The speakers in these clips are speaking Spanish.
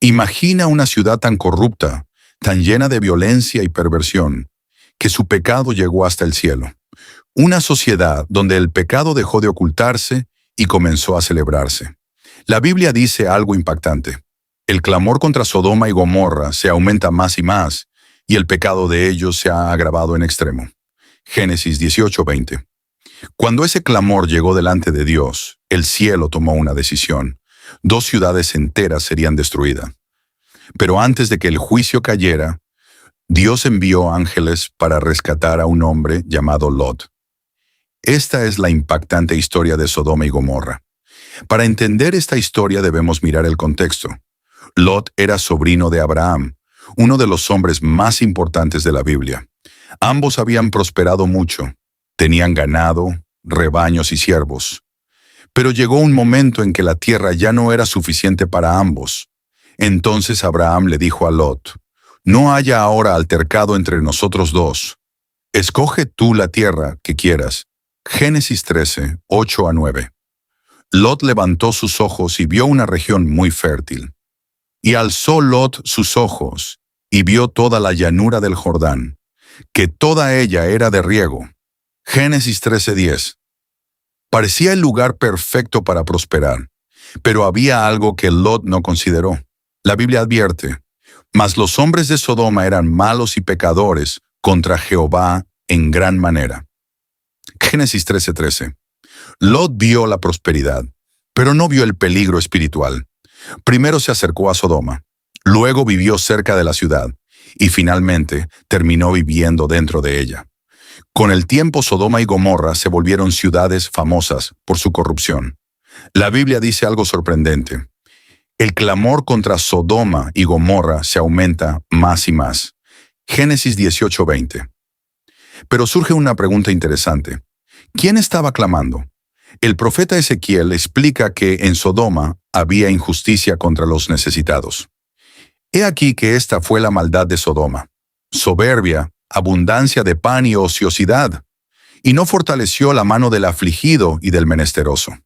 Imagina una ciudad tan corrupta, tan llena de violencia y perversión, que su pecado llegó hasta el cielo. Una sociedad donde el pecado dejó de ocultarse y comenzó a celebrarse. La Biblia dice algo impactante. El clamor contra Sodoma y Gomorra se aumenta más y más, y el pecado de ellos se ha agravado en extremo. Génesis 18:20. Cuando ese clamor llegó delante de Dios, el cielo tomó una decisión. 2 ciudades enteras serían destruidas. Pero antes de que el juicio cayera, Dios envió ángeles para rescatar a un hombre llamado Lot. Esta es la impactante historia de Sodoma y Gomorra. Para entender esta historia debemos mirar el contexto. Lot era sobrino de Abraham, uno de los hombres más importantes de la Biblia. Ambos habían prosperado mucho. Tenían ganado, rebaños y siervos. Pero llegó un momento en que la tierra ya no era suficiente para ambos. Entonces Abraham le dijo a Lot: «No haya ahora altercado entre nosotros dos. Escoge tú la tierra que quieras». Génesis 13, 8-9. Lot levantó sus ojos y vio una región muy fértil. Y alzó Lot sus ojos y vio toda la llanura del Jordán, que toda ella era de riego. Génesis 13:10. Parecía el lugar perfecto para prosperar, pero había algo que Lot no consideró. La Biblia advierte: «Mas los hombres de Sodoma eran malos y pecadores contra Jehová en gran manera». Génesis 13:13. Lot vio la prosperidad, pero no vio el peligro espiritual. Primero se acercó a Sodoma, luego vivió cerca de la ciudad, y finalmente terminó viviendo dentro de ella. Con el tiempo, Sodoma y Gomorra se volvieron ciudades famosas por su corrupción. La Biblia dice algo sorprendente. El clamor contra Sodoma y Gomorra se aumenta más y más. Génesis 18:20. Pero surge una pregunta interesante. ¿Quién estaba clamando? El profeta Ezequiel explica que en Sodoma había injusticia contra los necesitados. He aquí que esta fue la maldad de Sodoma: soberbia, abundancia de pan y ociosidad, y no fortaleció la mano del afligido y del menesteroso.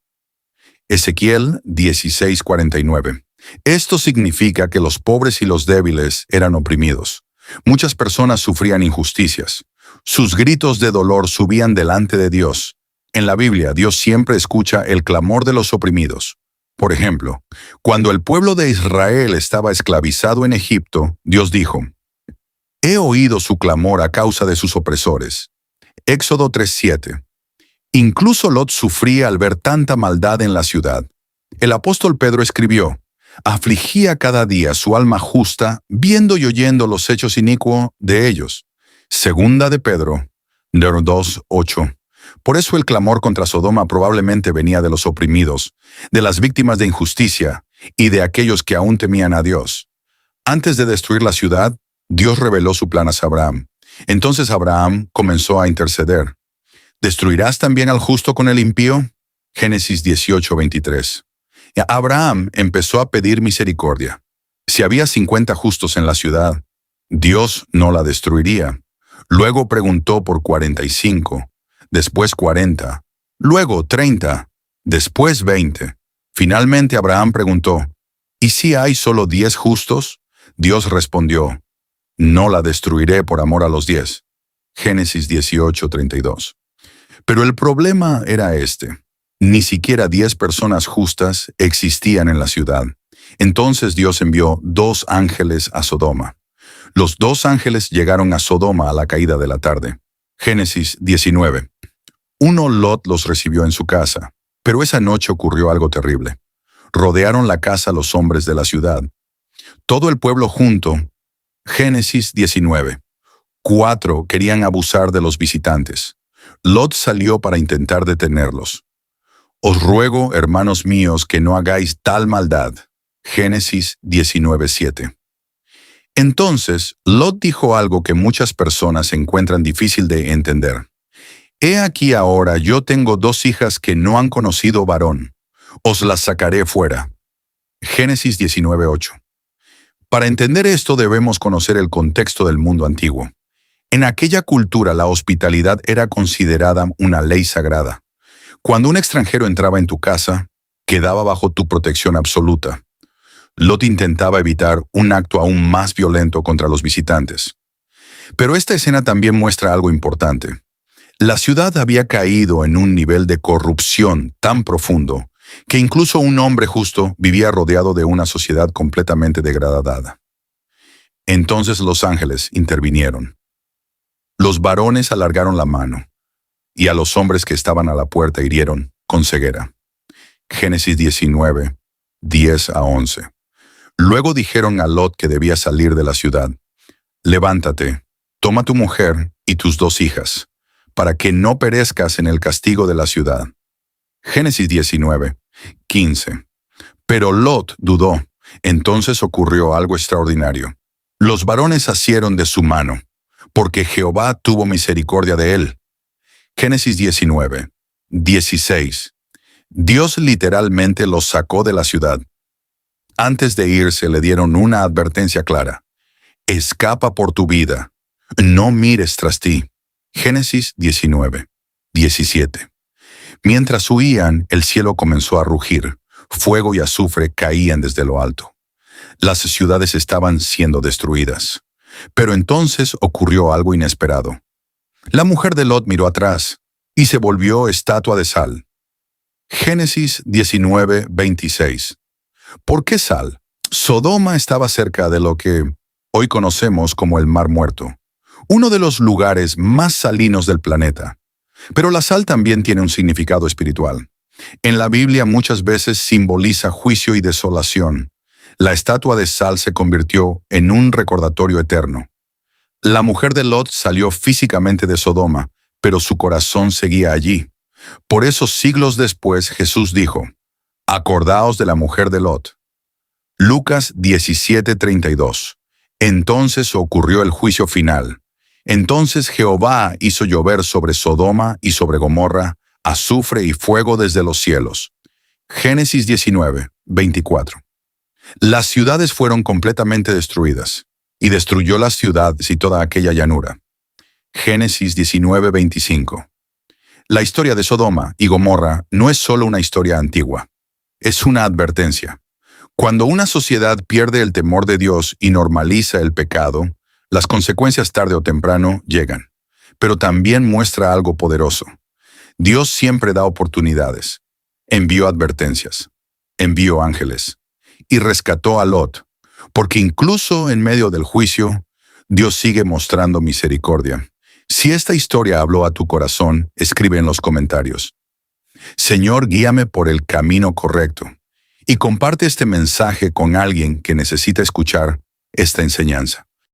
Ezequiel 16:49. Esto significa que los pobres y los débiles eran oprimidos. Muchas personas sufrían injusticias. Sus gritos de dolor subían delante de Dios. En la Biblia, Dios siempre escucha el clamor de los oprimidos. Por ejemplo, cuando el pueblo de Israel estaba esclavizado en Egipto, Dios dijo: «He oído su clamor a causa de sus opresores». Éxodo 3:7. Incluso Lot sufría al ver tanta maldad en la ciudad. El apóstol Pedro escribió: «Afligía cada día su alma justa, viendo y oyendo los hechos inicuos de ellos». Segunda de Pedro 2:8. Por eso el clamor contra Sodoma probablemente venía de los oprimidos, de las víctimas de injusticia y de aquellos que aún temían a Dios. Antes de destruir la ciudad, Dios reveló su plan a Abraham. Entonces Abraham comenzó a interceder. ¿Destruirás también al justo con el impío? Génesis 18:23. Abraham empezó a pedir misericordia. Si había 50 justos en la ciudad, Dios no la destruiría. Luego preguntó por 45, después 40, luego 30, después 20. Finalmente Abraham preguntó: ¿y si hay solo 10 justos? Dios respondió: no la destruiré por amor a los 10. Génesis 18:32. Pero el problema era este: ni siquiera 10 personas justas existían en la ciudad. Entonces Dios envió 2 ángeles a Sodoma. Los 2 ángeles llegaron a Sodoma a la caída de la tarde. Génesis 19. Uno, Lot, los recibió en su casa, pero esa noche ocurrió algo terrible. Rodearon la casa los hombres de la ciudad. Todo el pueblo junto. Génesis 19. 4 querían abusar de los visitantes. Lot salió para intentar detenerlos. Os ruego, hermanos míos, que no hagáis tal maldad. Génesis 19:7. Entonces, Lot dijo algo que muchas personas encuentran difícil de entender. He aquí ahora yo tengo 2 hijas que no han conocido varón. Os las sacaré fuera. Génesis 19:8. Para entender esto debemos conocer el contexto del mundo antiguo. En aquella cultura la hospitalidad era considerada una ley sagrada. Cuando un extranjero entraba en tu casa, quedaba bajo tu protección absoluta. Lot intentaba evitar un acto aún más violento contra los visitantes. Pero esta escena también muestra algo importante. La ciudad había caído en un nivel de corrupción tan profundo que incluso un hombre justo vivía rodeado de una sociedad completamente degradada. Entonces los ángeles intervinieron. Los varones alargaron la mano, y a los hombres que estaban a la puerta hirieron con ceguera. Génesis 19, 10 a 11. Luego dijeron a Lot que debía salir de la ciudad. Levántate, toma tu mujer y tus 2 hijas, para que no perezcas en el castigo de la ciudad. Génesis 19, 15. Pero Lot dudó. Entonces ocurrió algo extraordinario. Los varones asieron de su mano, porque Jehová tuvo misericordia de él. Génesis 19, 16. Dios literalmente los sacó de la ciudad. Antes de irse le dieron una advertencia clara. Escapa por tu vida. No mires tras ti. Génesis 19, 17. Mientras huían, el cielo comenzó a rugir. Fuego y azufre caían desde lo alto. Las ciudades estaban siendo destruidas. Pero entonces ocurrió algo inesperado. La mujer de Lot miró atrás y se volvió estatua de sal. Génesis 19, 26. ¿Por qué sal? Sodoma estaba cerca de lo que hoy conocemos como el Mar Muerto, uno de los lugares más salinos del planeta. Pero la sal también tiene un significado espiritual. En la Biblia muchas veces simboliza juicio y desolación. La estatua de sal se convirtió en un recordatorio eterno. La mujer de Lot salió físicamente de Sodoma, pero su corazón seguía allí. Por eso siglos después Jesús dijo, acordaos de la mujer de Lot. Lucas 17:32. Entonces ocurrió el juicio final. Entonces Jehová hizo llover sobre Sodoma y sobre Gomorra azufre y fuego desde los cielos. Génesis 19, 24. Las ciudades fueron completamente destruidas, y destruyó las ciudades y toda aquella llanura. Génesis 19, 25. La historia de Sodoma y Gomorra no es solo una historia antigua, es una advertencia. Cuando una sociedad pierde el temor de Dios y normaliza el pecado, las consecuencias tarde o temprano llegan. Pero también muestra algo poderoso. Dios siempre da oportunidades. Envió advertencias. Envió ángeles. Y rescató a Lot. Porque incluso en medio del juicio, Dios sigue mostrando misericordia. Si esta historia habló a tu corazón, escribe en los comentarios. Señor, guíame por el camino correcto. Y comparte este mensaje con alguien que necesita escuchar esta enseñanza.